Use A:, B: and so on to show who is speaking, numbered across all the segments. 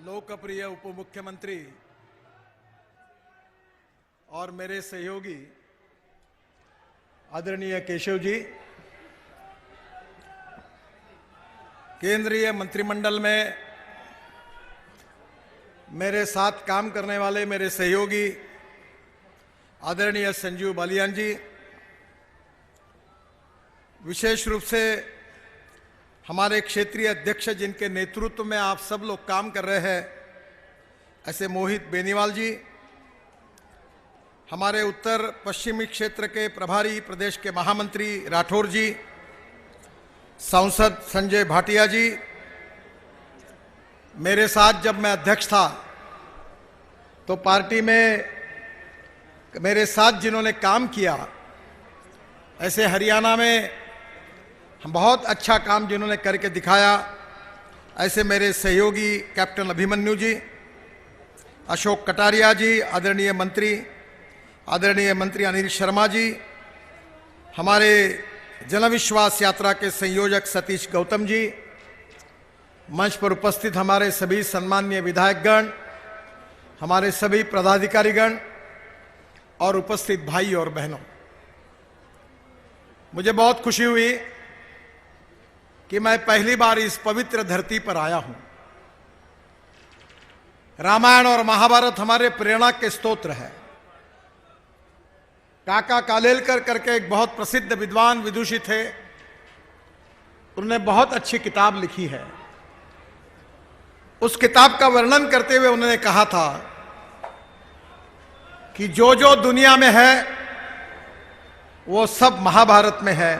A: लोकप्रिय उप मुख्यमंत्री और मेरे सहयोगी आदरणीय केशव जी, केंद्रीय मंत्रिमंडल में मेरे साथ काम करने वाले मेरे सहयोगी आदरणीय संजीव बालियान जी, विशेष रूप से हमारे क्षेत्रीय अध्यक्ष जिनके नेतृत्व में आप सब लोग काम कर रहे हैं, ऐसे मोहित बेनीवाल जी, हमारे उत्तर पश्चिमी क्षेत्र के प्रभारी प्रदेश के महामंत्री राठौर जी, सांसद संजय भाटिया जी, मेरे साथ जब मैं अध्यक्ष था तो पार्टी में मेरे साथ जिन्होंने काम किया, ऐसे हरियाणा में हम बहुत अच्छा काम जिन्होंने करके दिखाया, ऐसे मेरे सहयोगी कैप्टन अभिमन्यु जी, अशोक कटारिया जी, आदरणीय मंत्री अनिल शर्मा जी, हमारे जनविश्वास यात्रा के संयोजक सतीश गौतम जी, मंच पर उपस्थित हमारे सभी सम्माननीय विधायकगण, हमारे सभी पदाधिकारीगण और उपस्थित भाई और बहनों, मुझे बहुत खुशी हुई कि मैं पहली बार इस पवित्र धरती पर आया हूं। रामायण और महाभारत हमारे प्रेरणा के स्तोत्र है। काका कालेलकर करके एक बहुत प्रसिद्ध विद्वान विदुषी थे, उन्होंने बहुत अच्छी किताब लिखी है। उस किताब का वर्णन करते हुए उन्होंने कहा था कि जो जो दुनिया में है वो सब महाभारत में है,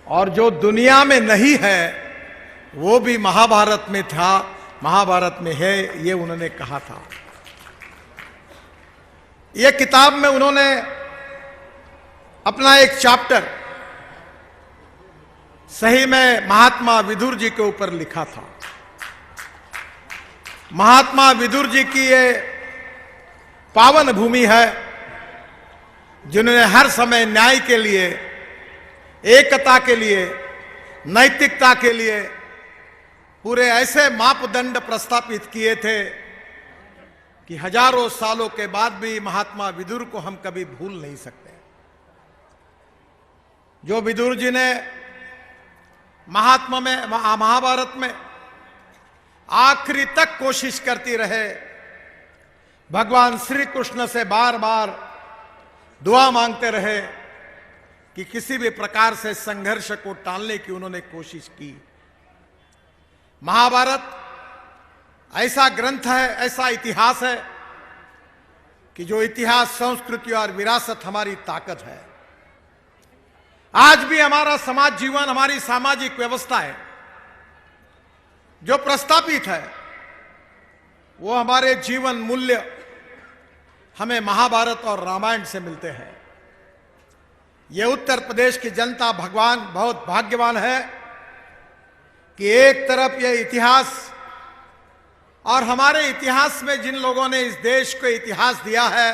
A: और जो दुनिया में नहीं है वो भी महाभारत में था, महाभारत में है, ये उन्होंने कहा था। ये किताब में उन्होंने अपना एक चैप्टर सही में महात्मा विदुर जी के ऊपर लिखा था। महात्मा विदुर जी की ये पावन भूमि है, जिन्होंने हर समय न्याय के लिए, एकता के लिए, नैतिकता के लिए पूरे ऐसे मापदंड प्रस्तापित किए थे कि हजारों सालों के बाद भी महात्मा विदुर को हम कभी भूल नहीं सकते। जो विदुर जी ने महाभारत में आखिरी तक कोशिश करती रहे, भगवान श्री कृष्ण से बार बार दुआ मांगते रहे कि किसी भी प्रकार से संघर्ष को टालने की उन्होंने कोशिश की। महाभारत ऐसा ग्रंथ है, ऐसा इतिहास है कि जो इतिहास, संस्कृति और विरासत हमारी ताकत है। आज भी हमारा समाज जीवन, हमारी सामाजिक व्यवस्था है जो प्रस्तापित है, वो हमारे जीवन मूल्य हमें महाभारत और रामायण से मिलते हैं। ये उत्तर प्रदेश की जनता भगवान बहुत भाग्यवान है कि एक तरफ ये इतिहास, और हमारे इतिहास में जिन लोगों ने इस देश को इतिहास दिया है,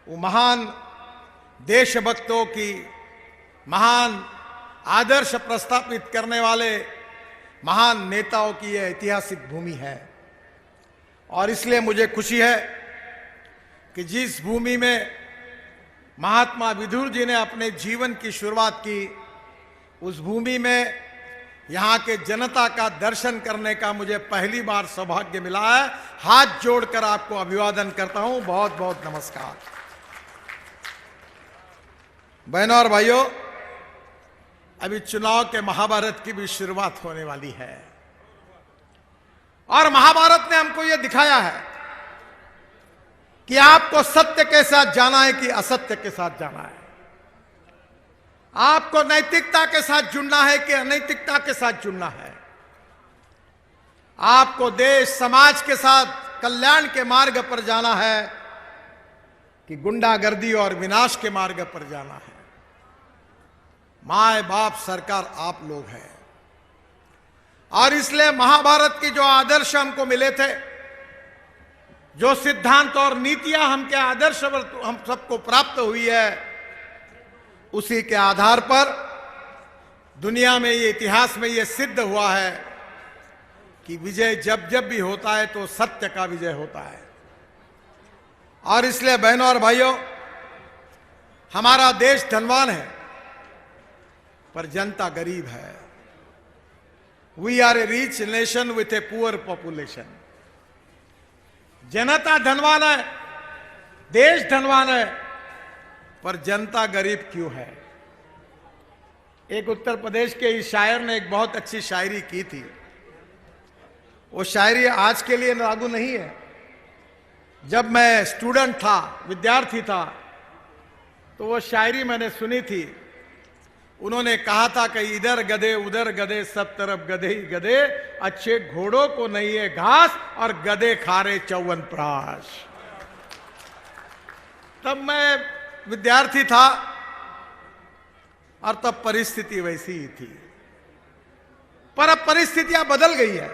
A: वो महान देशभक्तों की, महान आदर्श प्रस्तापित करने वाले महान नेताओं की यह ऐतिहासिक भूमि है। और इसलिए मुझे खुशी है कि जिस भूमि में महात्मा विदुर जी ने अपने जीवन की शुरुआत की, उस भूमि में यहाँ के जनता का दर्शन करने का मुझे पहली बार सौभाग्य मिला है। हाथ जोड़कर आपको अभिवादन करता हूं। बहुत बहुत नमस्कार। बहनों और भाइयों, अभी चुनाव के महाभारत की भी शुरुआत होने वाली है, और महाभारत ने हमको यह दिखाया है कि आपको सत्य के साथ जाना है कि असत्य के साथ जाना है, आपको नैतिकता के साथ जुड़ना है कि अनैतिकता के साथ जुड़ना है, आपको देश समाज के साथ कल्याण के मार्ग पर जाना है कि गुंडागर्दी और विनाश के मार्ग पर जाना है। माए बाप सरकार आप लोग हैं, और इसलिए महाभारत की जो आदर्श हमको मिले थे, जो सिद्धांत और नीतियां हमके आदर्श हम सबको प्राप्त हुई है, उसी के आधार पर दुनिया में ये, इतिहास में ये सिद्ध हुआ है कि विजय जब जब भी होता है तो सत्य का विजय होता है। और इसलिए बहनों और भाइयों, हमारा देश धनवान है पर जनता गरीब है। We are a rich nation with a poor population. जनता धनवान है, देश धनवान है, पर जनता गरीब क्यों है? एक उत्तर प्रदेश के इस शायर ने एक बहुत अच्छी शायरी की थी। वो शायरी आज के लिए लागू नहीं है। जब मैं स्टूडेंट था, विद्यार्थी था, तो वो शायरी मैंने सुनी थी। उन्होंने कहा था कि इधर गधे उधर गधे, सब तरफ गधे ही गधे, अच्छे घोड़ों को नहीं है घास और गधे खा रहे च्यवनप्राश। तब मैं विद्यार्थी था और तब परिस्थिति वैसी ही थी, पर अब परिस्थितियां बदल गई है।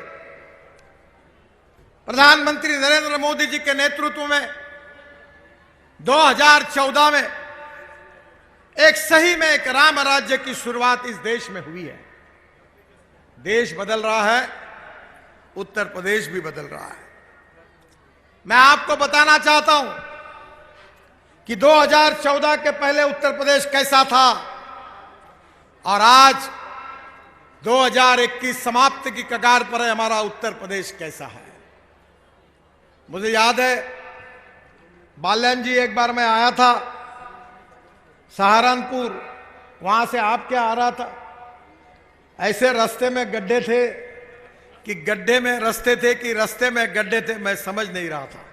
A: प्रधानमंत्री नरेंद्र मोदी जी के नेतृत्व में 2014 में एक सही में एक राम राज्य की शुरुआत इस देश में हुई है। देश बदल रहा है, उत्तर प्रदेश भी बदल रहा है। मैं आपको बताना चाहता हूं कि 2014 के पहले उत्तर प्रदेश कैसा था और आज 2021 समाप्ति की कगार पर है हमारा उत्तर प्रदेश कैसा है। मुझे याद है, बाल्यान जी, एक बार मैं आया था सहारनपुर, वहां से आप क्या आ रहा था, ऐसे रास्ते में गड्ढे थे कि गड्ढे में रास्ते थे कि रास्ते में गड्ढे थे, मैं समझ नहीं रहा था।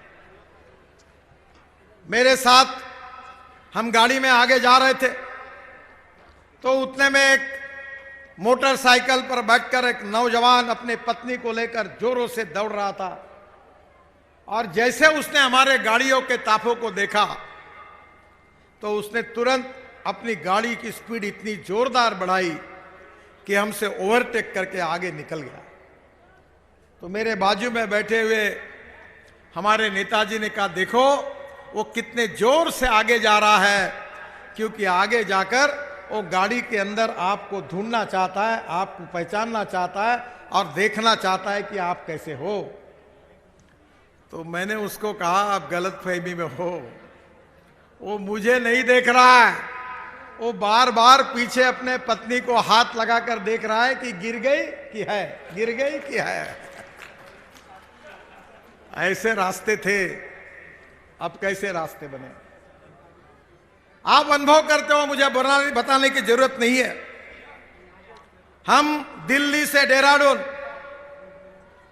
A: मेरे साथ हम गाड़ी में आगे जा रहे थे तो उतने में एक मोटरसाइकिल पर बैठकर एक नौजवान अपने पत्नी को लेकर जोरों से दौड़ रहा था। और जैसे उसने हमारे गाड़ियों के ताफों को देखा तो उसने तुरंत अपनी गाड़ी की स्पीड इतनी जोरदार बढ़ाई कि हमसे ओवरटेक करके आगे निकल गया। तो मेरे बाजू में बैठे हुए हमारे नेताजी ने कहा, देखो वो कितने जोर से आगे जा रहा है, क्योंकि आगे जाकर वो गाड़ी के अंदर आपको ढूंढना चाहता है, आपको पहचानना चाहता है और देखना चाहता है कि आप कैसे हो। तो मैंने उसको कहा, आप गलतफहमी में हो, वो मुझे नहीं देख रहा है, वो बार बार पीछे अपने पत्नी को हाथ लगाकर देख रहा है कि गिर गई कि है, गिर गई कि है। ऐसे रास्ते थे, अब कैसे रास्ते बने आप अनुभव करते हो, मुझे बताने की जरूरत नहीं है। हम दिल्ली से देहरादून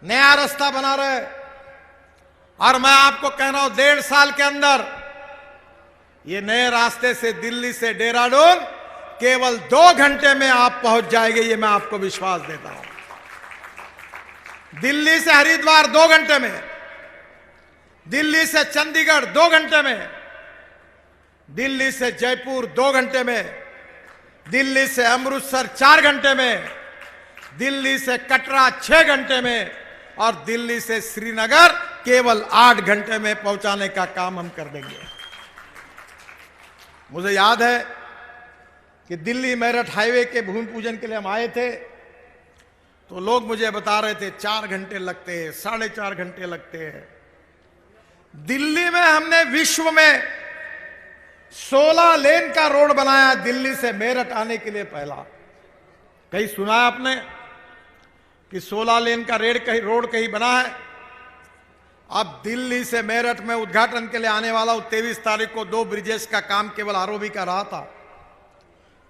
A: नया रास्ता बना रहे हैं और मैं आपको कह रहा हूं 1.5 साल के अंदर ये नए रास्ते से दिल्ली से देहरादून केवल 2 घंटे में आप पहुंच जाएंगे, ये मैं आपको विश्वास देता हूं। दिल्ली से हरिद्वार 2 घंटे में, दिल्ली से चंडीगढ़ 2 घंटे में, दिल्ली से जयपुर 2 घंटे में, दिल्ली से अमृतसर 4 घंटे में, दिल्ली से कटरा 6 घंटे में और दिल्ली से श्रीनगर केवल 8 घंटे में पहुंचाने का काम हम कर देंगे। मुझे याद है कि दिल्ली मेरठ हाईवे के भूमि पूजन के लिए हम आए थे तो लोग मुझे बता रहे थे 4 घंटे लगते हैं, 4.5 घंटे लगते हैं। दिल्ली में हमने विश्व में 16 लेन का रोड बनाया, दिल्ली से मेरठ आने के लिए पहला। कहीं सुना है आपने कि 16 लेन का रोड कहीं बना है? अब दिल्ली से मेरठ में उद्घाटन के लिए आने वाला 23 तारीख को 2 ब्रिजेस का काम केवल आरओबी का रहा था।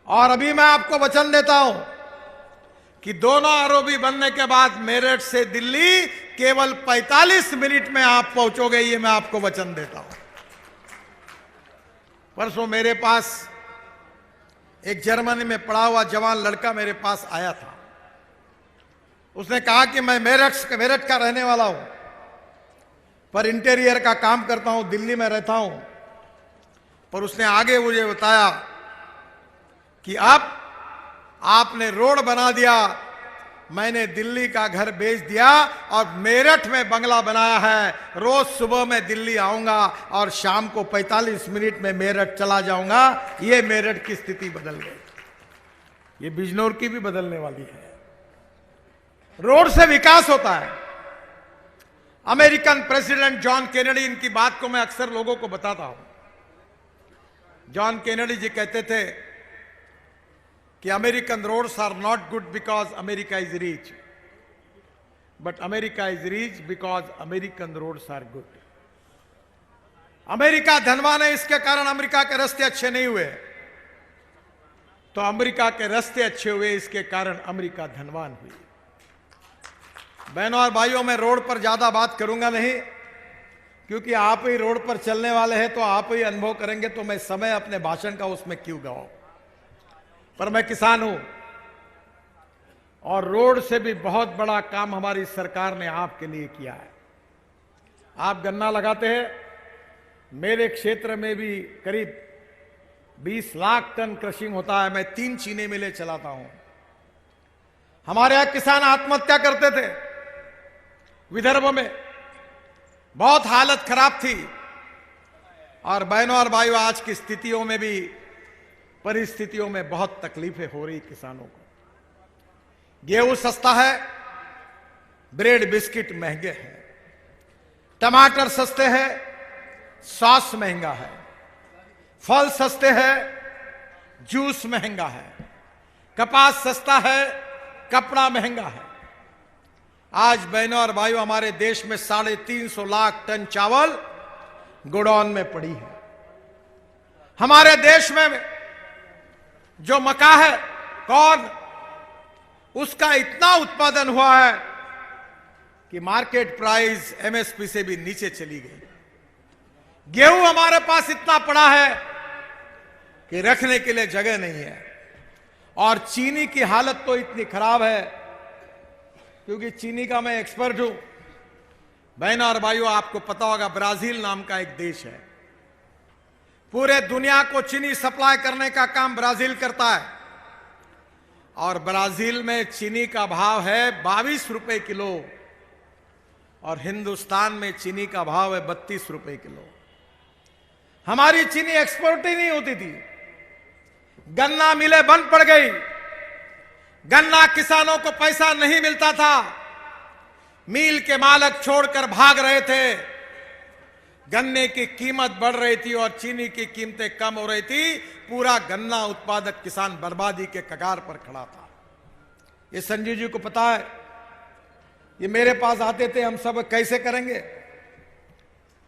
A: और अभी मैं आपको वचन देता हूं कि दोनों आरओबी बनने के बाद मेरठ से दिल्ली केवल 45 मिनट में आप पहुंचोगे, ये मैं आपको वचन देता हूं। परसों मेरे पास एक जर्मनी में पढ़ा हुआ जवान लड़का मेरे पास आया था। उसने कहा कि मैं मेरठ का रहने वाला हूं पर इंटीरियर का काम करता हूं, दिल्ली में रहता हूं। पर उसने आगे मुझे बताया कि अब आपने रोड बना दिया, मैंने दिल्ली का घर बेच दिया और मेरठ में बंगला बनाया है। रोज सुबह में दिल्ली आऊंगा और शाम को 45 मिनट में मेरठ चला जाऊंगा। ये मेरठ की स्थिति बदल गई, ये बिजनौर की भी बदलने वाली है। रोड से विकास होता है। अमेरिकन प्रेसिडेंट जॉन केनेडी, इनकी बात को मैं अक्सर लोगों को बताता हूं। जॉन केनेडी जी कहते थे कि American roads are not good because America is rich, but America is rich because American roads are good. America धनवान है, इसके कारण अमेरिका के रास्ते अच्छे नहीं हुए, तो अमेरिका के रास्ते अच्छे हुए, इसके कारण अमेरिका धनवान हुई। बहनों और भाइयों, मैं रोड पर ज्यादा बात करूंगा नहीं, क्योंकि आप ही रोड पर चलने वाले हैं, तो आप ही अनुभव करेंगे, तो मैं समय अपने भाषण का उसमें क्यों गवाऊं। पर मैं किसान हूं, और रोड से भी बहुत बड़ा काम हमारी सरकार ने आपके लिए किया है। आप गन्ना लगाते हैं, मेरे क्षेत्र में भी करीब 20 लाख टन क्रशिंग होता है। मैं 3 चीनी मिलें चलाता हूं। हमारे यहां किसान आत्महत्या करते थे, विदर्भ में बहुत हालत खराब थी, और बहनों और भाइयों, आज की स्थितियों में भी, परिस्थितियों में बहुत तकलीफें हो रही किसानों को। गेहूं सस्ता है, ब्रेड बिस्किट महंगे हैं, टमाटर सस्ते हैं, सॉस महंगा है, फल सस्ते हैं, जूस महंगा है, कपास सस्ता है, कपड़ा महंगा है। आज बहनों और भाइयों, हमारे देश में 350 लाख टन चावल गोडाउन में पड़ी है। हमारे देश में जो मक्का है, कॉर्न, उसका इतना उत्पादन हुआ है कि मार्केट प्राइस एमएसपी से भी नीचे चली गई। गेहूं हमारे पास इतना पड़ा है कि रखने के लिए जगह नहीं है, और चीनी की हालत तो इतनी खराब है, क्योंकि चीनी का मैं एक्सपर्ट हूं। बहनों और भाइयों, आपको पता होगा, ब्राजील नाम का एक देश है, पूरे दुनिया को चीनी सप्लाई करने का काम ब्राजील करता है, और ब्राजील में चीनी का भाव है 22 रुपए किलो, और हिंदुस्तान में चीनी का भाव है 32 रुपए किलो। हमारी चीनी एक्सपोर्ट ही नहीं होती थी, गन्ना मिलें बंद पड़ गई, गन्ना किसानों को पैसा नहीं मिलता था, मिल के मालिक छोड़कर भाग रहे थे, गन्ने की कीमत बढ़ रही थी और चीनी की कीमतें कम हो रही थी। पूरा गन्ना उत्पादक किसान बर्बादी के कगार पर खड़ा था। ये संजीव जी को पता है, ये मेरे पास आते थे, हम सब कैसे करेंगे।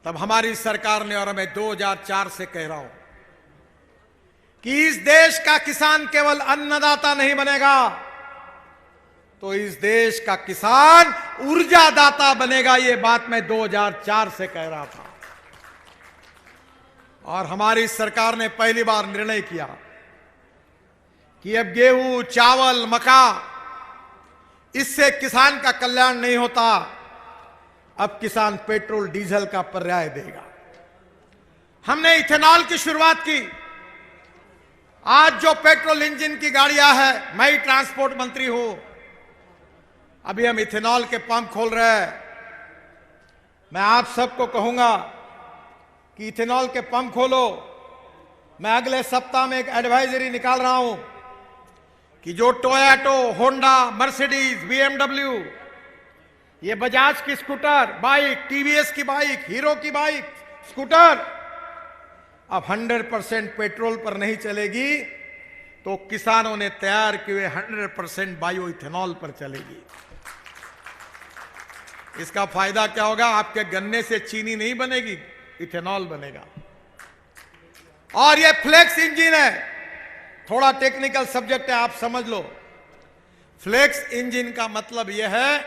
A: तब हमारी सरकार ने, और मैं 2004 से कह रहा हूं कि इस देश का किसान केवल अन्नदाता नहीं बनेगा, तो इस देश का किसान ऊर्जादाता बनेगा। ये बात मैं 2004 से कह रहा था, और हमारी सरकार ने पहली बार निर्णय किया कि अब गेहूं, चावल, मक्का, इससे किसान का कल्याण नहीं होता, अब किसान पेट्रोल डीजल का पर्याय देगा। हमने इथेनॉल की शुरुआत की। आज जो पेट्रोल इंजन की गाड़ियां हैं, मैं ही ट्रांसपोर्ट मंत्री हूं, अभी हम इथेनॉल के पंप खोल रहे हैं। मैं आप सबको कहूंगा कि इथेनॉल के पंप खोलो। मैं अगले सप्ताह में एक एडवाइजरी निकाल रहा हूं कि जो टोयोटा, होंडा, मर्सिडीज, बीएमडब्ल्यू, ये बजाज की स्कूटर बाइक, टीवीएस की बाइक, हीरो की बाइक, स्कूटर अब 100% पेट्रोल पर नहीं चलेगी, तो किसानों ने तैयार किए 100% बायो इथेनॉल पर चलेगी। इसका फायदा क्या होगा? आपके गन्ने से चीनी नहीं बनेगी, इथेनॉल बनेगा। और ये फ्लेक्स इंजन है, थोड़ा टेक्निकल सब्जेक्ट है, आप समझ लो। फ्लेक्स इंजन का मतलब यह है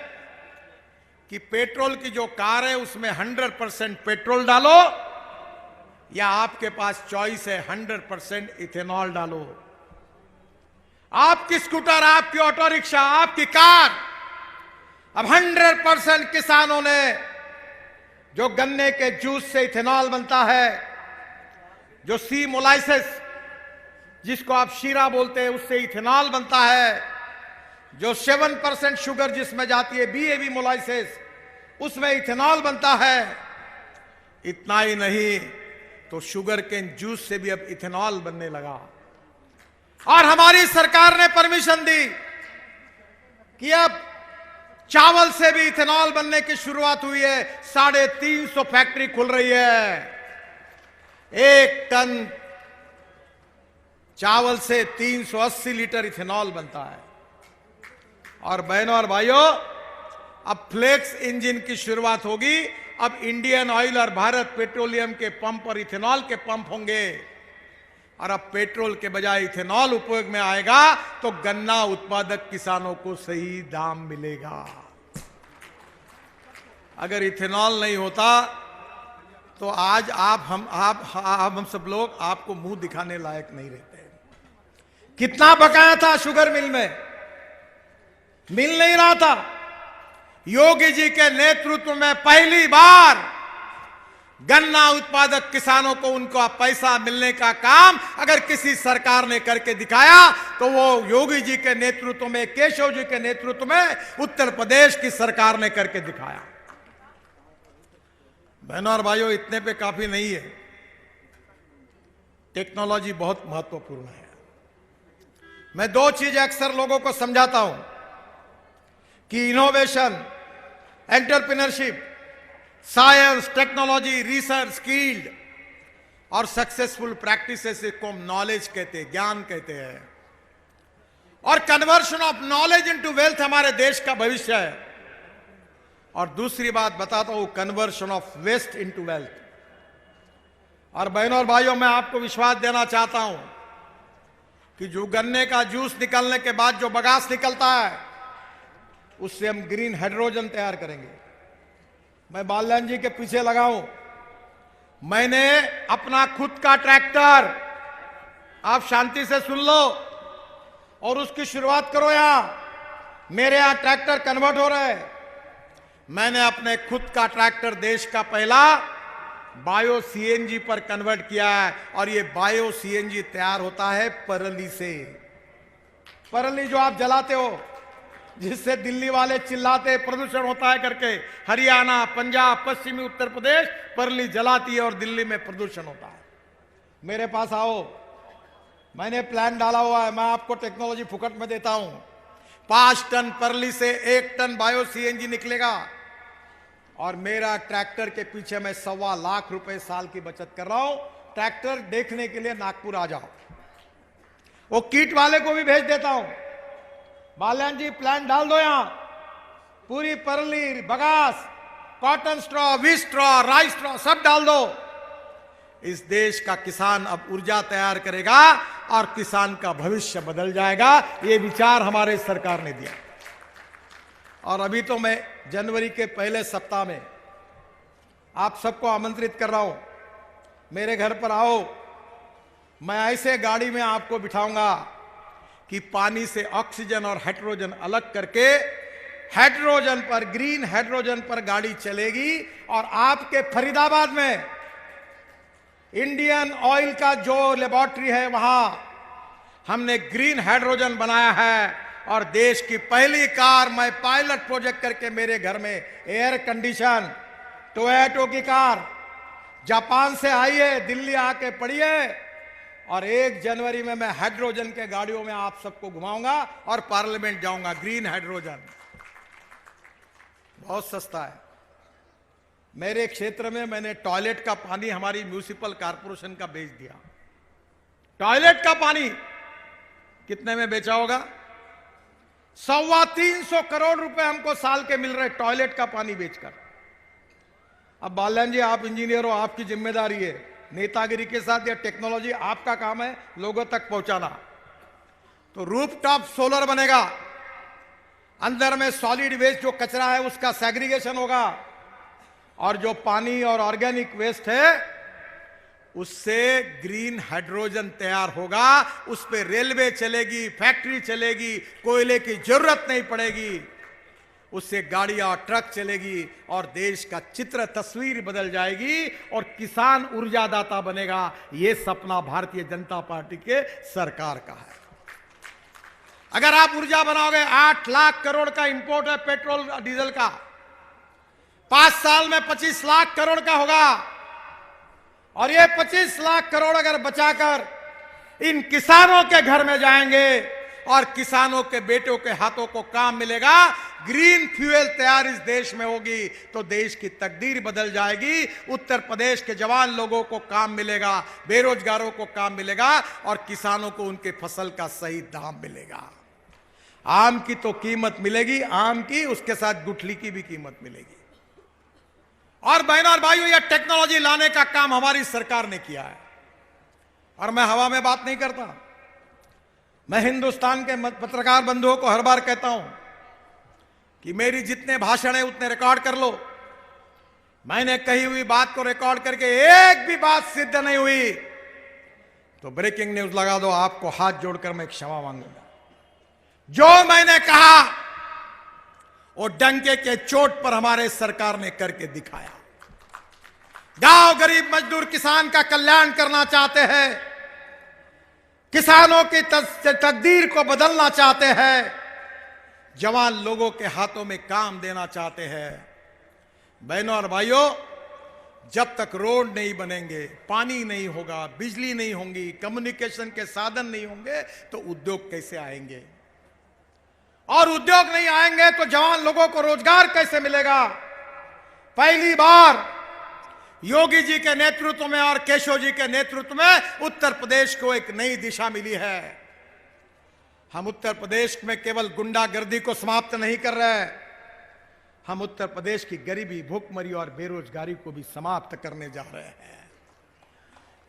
A: कि पेट्रोल की जो कार है उसमें 100% पेट्रोल डालो, या आपके पास चॉइस है 100% इथेनॉल डालो। आपकी स्कूटर, आपकी ऑटो रिक्शा, आपकी कार, अब 100% किसानों ने, जो गन्ने के जूस से इथेनॉल बनता है, जो सी मोलाइसिस जिसको आप शीरा बोलते हैं, उससे इथेनॉल बनता है, जो 7% शुगर जिसमें जाती है, बीएबी मोलाइसिस, उसमें इथेनॉल बनता है। इतना ही नहीं, तो शुगर केन जूस से भी अब इथेनॉल बनने लगा। और हमारी सरकार ने परमिशन दी कि अब चावल से भी इथेनॉल बनने की शुरुआत हुई है। 350 फैक्ट्री खुल रही है। 1 टन चावल से 380 लीटर इथेनॉल बनता है। और बहनों और भाइयों, अब फ्लेक्स इंजन की शुरुआत होगी। अब इंडियन ऑयल और भारत पेट्रोलियम के पंप और इथेनॉल के पंप होंगे। और अब पेट्रोल के बजाय इथेनॉल उपयोग में आएगा तो गन्ना उत्पादक किसानों को सही दाम मिलेगा। अगर इथेनॉल नहीं होता तो आज हम सब लोग आपको मुंह दिखाने लायक नहीं रहते। कितना बकाया था शुगर मिल में, मिल नहीं रहा था। योगी जी के नेतृत्व में पहली बार गन्ना उत्पादक किसानों को उनको पैसा मिलने का काम अगर किसी सरकार ने करके दिखाया तो वो योगी जी के नेतृत्व में, केशव जी के नेतृत्व में उत्तर प्रदेश की सरकार ने करके दिखाया। बहनों और भाइयों, इतने पे काफी नहीं है। टेक्नोलॉजी बहुत महत्वपूर्ण है। मैं 2 चीजें अक्सर लोगों को समझाता हूं कि innovation, entrepreneurship, science, technology, research, skilled और सक्सेसफुल प्रैक्टिसेस को नॉलेज कहते हैं, ज्ञान कहते हैं। और conversion of knowledge into wealth हमारे देश का भविष्य है। और दूसरी बात बताता हूं, conversion of waste into wealth. और बहनों और भाइयों, मैं आपको विश्वास देना चाहता हूं कि जो गन्ने का जूस निकलने के बाद जो बगास निकलता है उससे हम ग्रीन हाइड्रोजन तैयार करेंगे। मैं बाल्यान जी के पीछे लगा हूं। मैंने अपना खुद का ट्रैक्टर, आप शांति से सुन लो और उसकी शुरुआत करो। यहां मेरे यहां ट्रैक्टर कन्वर्ट हो रहे हैं। मैंने अपने खुद का ट्रैक्टर देश का पहला बायो सीएनजी पर कन्वर्ट किया है। और ये बायो सीएनजी तैयार होता है परली से। परली जो आप जलाते हो, जिससे दिल्ली वाले चिल्लाते प्रदूषण होता है करके, हरियाणा, पंजाब, पश्चिमी उत्तर प्रदेश परली जलाती है और दिल्ली में प्रदूषण होता है। मेरे पास आओ, मैंने प्लान डाला हुआ है। मैं आपको टेक्नोलॉजी फुकट में देता हूं। 5 टन परली से 1 टन बायो सीएनजी निकलेगा। और मेरा ट्रैक्टर के पीछे मैं 1.25 लाख रुपए साल की बचत कर रहा हूं। ट्रैक्टर देखने के लिए नागपुर आ जाओ। वो किट वाले को भी भेज देता हूं। बाल्यान जी, प्लान डाल दो। यहां पूरी परली, bagasse, cotton straw, wheat straw, rice straw सब डाल दो। इस देश का किसान अब ऊर्जा तैयार करेगा और किसान का भविष्य बदल जाएगा। ये विचार हमारे सरकार ने दिया। और अभी तो मैं जनवरी के पहले सप्ताह में आप सबको आमंत्रित कर रहा हूं, मेरे घर पर आओ। मैं ऐसे गाड़ी में आपको बिठाऊंगा कि पानी से ऑक्सीजन और हाइड्रोजन अलग करके हाइड्रोजन पर, ग्रीन हाइड्रोजन पर गाड़ी चलेगी। और आपके फरीदाबाद में इंडियन ऑयल का जो लेबोरेटरी है वहां हमने ग्रीन हाइड्रोजन बनाया है। और देश की पहली कार मैं पायलट प्रोजेक्ट करके मेरे घर में एयर कंडीशन टोयोटा की कार जापान से आई है, दिल्ली आके पड़ी है। और 1 जनवरी में मैं हाइड्रोजन के गाड़ियों में आप सबको घुमाऊंगा और पार्लियामेंट जाऊंगा। ग्रीन हाइड्रोजन बहुत सस्ता है। मेरे क्षेत्र में मैंने टॉयलेट का पानी हमारी म्युनिसिपल कॉर्पोरेशन का बेच दिया। टॉयलेट का पानी कितने में बेचा होगा? 325 करोड़ रुपए हमको साल के मिल रहे टॉयलेट का पानी बेचकर। अब बाल्यान जी, आप इंजीनियर हो, आपकी जिम्मेदारी है। नेतागिरी के साथ या टेक्नोलॉजी आपका काम है लोगों तक पहुंचाना। तो रूफटॉप सोलर बनेगा, अंदर में सॉलिड वेस्ट जो कचरा है उसका सेग्रीगेशन होगा। और जो पानी और ऑर्गेनिक वेस्ट है उससे ग्रीन हाइड्रोजन तैयार होगा। उस पे रेलवे चलेगी, फैक्ट्री चलेगी, कोयले की जरूरत नहीं पड़ेगी। उससे गाड़ियां और ट्रक चलेगी और देश का चित्र, तस्वीर बदल जाएगी और किसान ऊर्जादाता बनेगा। यह सपना भारतीय जनता पार्टी के सरकार का है। अगर आप ऊर्जा बनाओगे, 8 लाख करोड़ का इंपोर्ट है पेट्रोल डीजल का, 5 साल में 25 लाख करोड़ का होगा। और ये 25 लाख करोड़ अगर बचाकर इन किसानों के घर में जाएंगे और किसानों के बेटों के हाथों को काम मिलेगा, ग्रीन फ्यूल तैयार इस देश में होगी तो देश की तकदीर बदल जाएगी। उत्तर प्रदेश के जवान लोगों को काम मिलेगा, बेरोजगारों को काम मिलेगा और किसानों को उनके फसल का सही दाम मिलेगा। आम की तो कीमत मिलेगी, आम की, उसके साथ गुठली की भी कीमत मिलेगी। और बहनों और भाइयों, यह टेक्नोलॉजी लाने का काम हमारी सरकार ने किया है। और मैं हवा में बात नहीं करता, मैं हिंदुस्तान के पत्रकार बंधुओं को हर बार कहता हूं कि मेरी जितने भाषण है उतने रिकॉर्ड कर लो। मैंने कही हुई बात को रिकॉर्ड करके एक भी बात सिद्ध नहीं हुई तो ब्रेकिंग न्यूज लगा दो, आपको हाथ जोड़कर मैं क्षमा मांगूंगा। जो मैंने कहा वो डंके के चोट पर हमारे सरकार ने करके दिखाया। गांव गरीब मजदूर किसान का कल्याण करना चाहते हैं, किसानों की तकदीर को बदलना चाहते हैं, जवान लोगों के हाथों में काम देना चाहते हैं। बहनों और भाइयों, जब तक रोड नहीं बनेंगे, पानी नहीं होगा, बिजली नहीं होंगी, कम्युनिकेशन के साधन नहीं होंगे तो उद्योग कैसे आएंगे? और उद्योग नहीं आएंगे तो जवान लोगों को रोजगार कैसे मिलेगा? पहली बार योगी जी के नेतृत्व में और केशव जी के नेतृत्व में उत्तर प्रदेश को एक नई दिशा मिली है। हम उत्तर प्रदेश में केवल गुंडागर्दी को समाप्त नहीं कर रहे, हम उत्तर प्रदेश की गरीबी, भूखमरी और बेरोजगारी को भी समाप्त करने जा रहे हैं।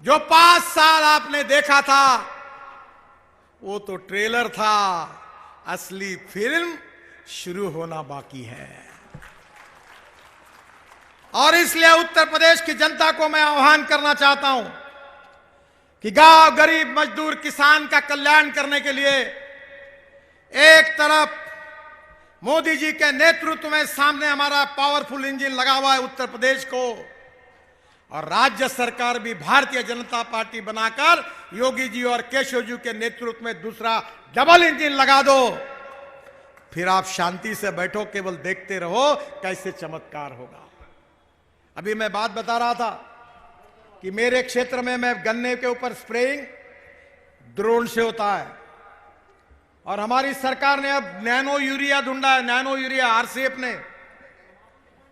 A: जो 5 साल आपने देखा था वो तो ट्रेलर था, असली फिल्म शुरू होना बाकी है। और इसलिए उत्तर प्रदेश की जनता को मैं आह्वान करना चाहता हूं कि गांव गरीब मजदूर किसान का कल्याण करने के लिए एक तरफ मोदी जी के नेतृत्व में सामने हमारा पावरफुल इंजन लगा हुआ है उत्तर प्रदेश को, और राज्य सरकार भी भारतीय जनता पार्टी बनाकर योगी जी और केशव जी के नेतृत्व में दूसरा डबल इंजन लगा दो। फिर आप शांति से बैठो, केवल देखते रहो कैसे चमत्कार होगा। अभी मैं बात बता रहा था कि मेरे क्षेत्र में मैं गन्ने के ऊपर स्प्रेइंग ड्रोन से होता है, और हमारी सरकार ने अब नैनो यूरिया ढूंढा है। नैनो यूरिया आरसीएफ ने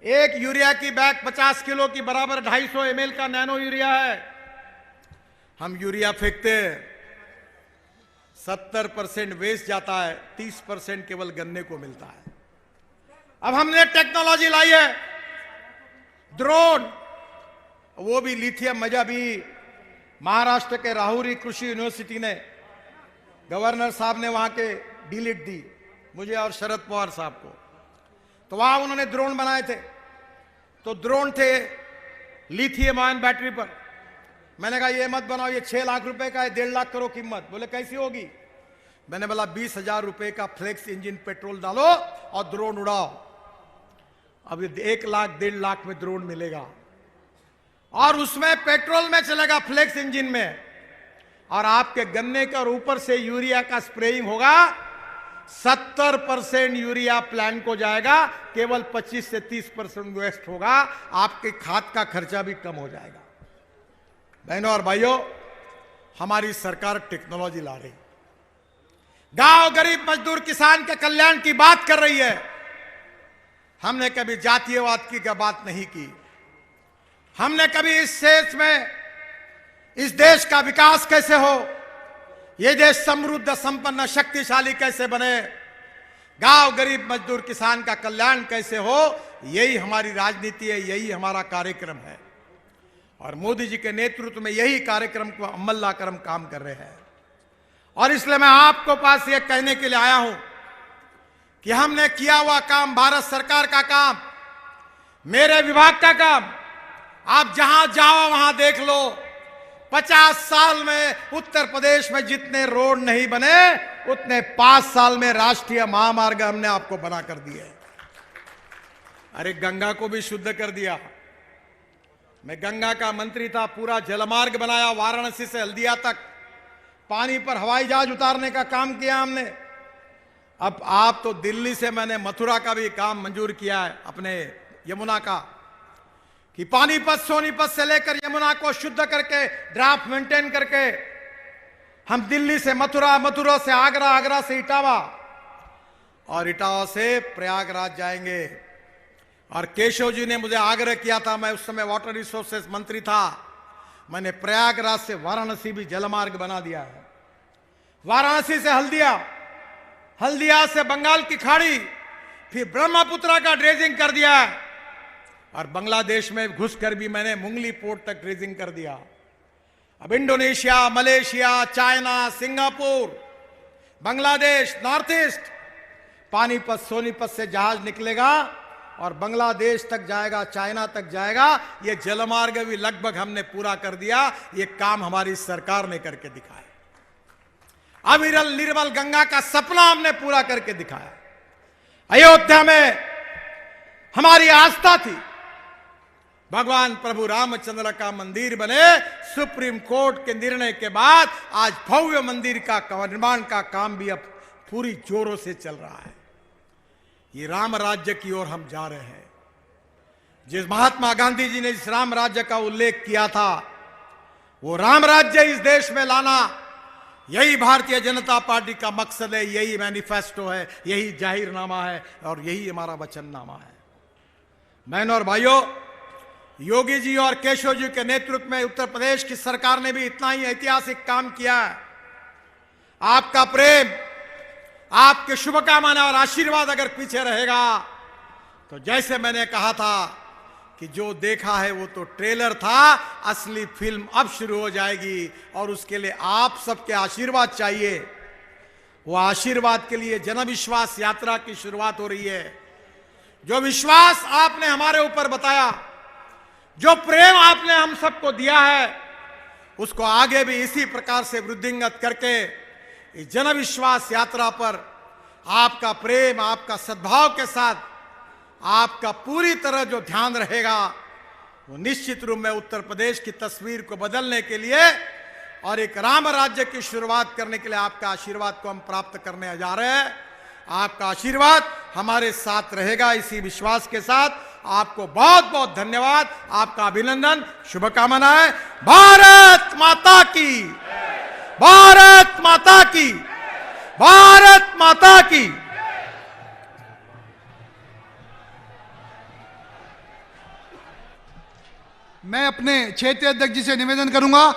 A: एक यूरिया की बैग 50 किलो की बराबर 250 ml का नैनो यूरिया है। हम यूरिया फेंकते हैं, 70% वेस्ट जाता है, 30% केवल गन्ने को मिलता है। अब हमने टेक्नोलॉजी लाई है, ड्रोन, वो भी लिथियम। मजा भी महाराष्ट्र के राहुरी कृषि यूनिवर्सिटी ने, गवर्नर साहब ने वहां के डिलीट दी मुझे और शरद पवार साहब को, तो वहां उन्होंने ड्रोन बनाए थे। तो ड्रोन थे लिथियम आयन बैटरी पर। मैंने कहा ये मत बनाओ, ये 6 लाख रुपए का है, 1.5 लाख करो कीमत। बोले कैसी होगी? मैंने बोला 20,000 रुपए का फ्लेक्स इंजन पेट्रोल डालो और ड्रोन उड़ाओ। अब 1 लाख 1.5 लाख में ड्रोन मिलेगा, और उसमें पेट्रोल में चलेगा, फ्लेक्स इंजन में, और आपके गन्ने के और ऊपर से यूरिया का स्प्रेइंग होगा। 70% यूरिया प्लांट को जाएगा, केवल 25 से 30% वेस्ट होगा। आपके खाद का खर्चा भी कम हो जाएगा। बहनों और भाइयों, हमारी सरकार टेक्नोलॉजी ला रही, गांव गरीब मजदूर किसान के कल्याण की बात कर रही है। हमने कभी जातीयवाद की बात नहीं की। हमने कभी इस देश में, इस देश का विकास कैसे हो, ये देश समृद्ध संपन्न शक्तिशाली कैसे बने, गांव गरीब मजदूर किसान का कल्याण कैसे हो, यही हमारी राजनीति है, यही हमारा कार्यक्रम है। और मोदी जी के नेतृत्व में यही कार्यक्रम को अमल लाकर हम काम कर रहे हैं। और इसलिए मैं आपको पास ये कहने के लिए आया हूं कि हमने किया हुआ काम, भारत सरकार का काम, मेरे विभाग का काम, आप जहां जाओ वहां देख लो। 50 साल में उत्तर प्रदेश में जितने रोड नहीं बने, उतने 5 साल में राष्ट्रीय महामार्ग हमने आपको बना कर दिए। अरे गंगा को भी शुद्ध कर दिया। मैं गंगा का मंत्री था, पूरा जलमार्ग बनाया, वाराणसी से हल्दिया तक पानी पर हवाई जहाज उतारने का काम किया हमने। अब आप तो दिल्ली से मैंने मथुरा का भी काम मंजूर किया है, अपने यमुना का, कि पानीपत सोनीपत से लेकर यमुना को शुद्ध करके, ड्राफ्ट मेंटेन करके हम दिल्ली से मथुरा, मथुरा से आगरा, आगरा से इटावा और इटावा से प्रयागराज जाएंगे। और केशव जी ने मुझे आग्रह किया था, मैं उस समय वाटर रिसोर्सेस मंत्री था, मैंने प्रयागराज से वाराणसी भी जलमार्ग बना दिया है। वाराणसी से हल्दिया, हल्दिया से बंगाल की खाड़ी, फिर ब्रह्मपुत्रा का ड्रेजिंग कर दिया और बांग्लादेश में घुसकर भी मैंने मुंगली पोर्ट तक ड्रेजिंग कर दिया। अब Indonesia, Malaysia, China, Singapore, Bangladesh, north east, Panipat, Sonipat से जहाज निकलेगा और बांग्लादेश तक जाएगा, चाइना तक जाएगा। ये जलमार्ग भी लगभग हमने पूरा कर दिया। ये काम हमारी सरकार ने करके दिखाया। अविरल निर्मल गंगा का सपना हमने पूरा करके दिखाया। अयोध्या में हमारी आस्था थी, भगवान प्रभु रामचंद्र का मंदिर बने। सुप्रीम कोर्ट के निर्णय के बाद आज भव्य मंदिर का निर्माण का काम भी अब पूरी जोरों से चल रहा है। ये राम राज्य की ओर हम जा रहे हैं। जिस महात्मा गांधी जी ने इस राम राज्य का उल्लेख किया था, वो राम राज्य इस देश में लाना, यही भारतीय जनता पार्टी का मकसद है, यही मैनिफेस्टो है, यही जाहिरनामा है और यही हमारा वचननामा है। बहनों और भाइयों, योगी जी और केशव जी के नेतृत्व में उत्तर प्रदेश की सरकार ने भी इतना ही ऐतिहासिक काम किया है। आपका प्रेम, आपके शुभकामना और आशीर्वाद अगर पीछे रहेगा तो जैसे मैंने कहा था कि जो देखा है वो तो ट्रेलर था, असली फिल्म अब शुरू हो जाएगी और उसके लिए आप सबके आशीर्वाद चाहिए। वो आशीर्वाद के लिए जन विश्वास यात्रा की शुरुआत हो रही है। जो विश्वास आपने हमारे ऊपर बताया, जो प्रेम आपने हम सबको दिया है, उसको आगे भी इसी प्रकार से वृद्धिंगत करके इस जन विश्वास यात्रा पर आपका प्रेम, आपका सद्भाव के साथ आपका पूरी तरह जो ध्यान रहेगा, वो निश्चित रूप में उत्तर प्रदेश की तस्वीर को बदलने के लिए और एक राम राज्य की शुरुआत करने के लिए आपका आशीर्वाद को हम प्राप्त करने जा रहे हैं। आपका आशीर्वाद हमारे साथ रहेगा, इसी विश्वास के साथ आपको बहुत बहुत धन्यवाद, आपका अभिनंदन, शुभकामनाएं। भारत माता की, भारत माता की, भारत माता की।
B: मैं अपने क्षेत्रीय अध्यक्ष जी से निवेदन करूंगा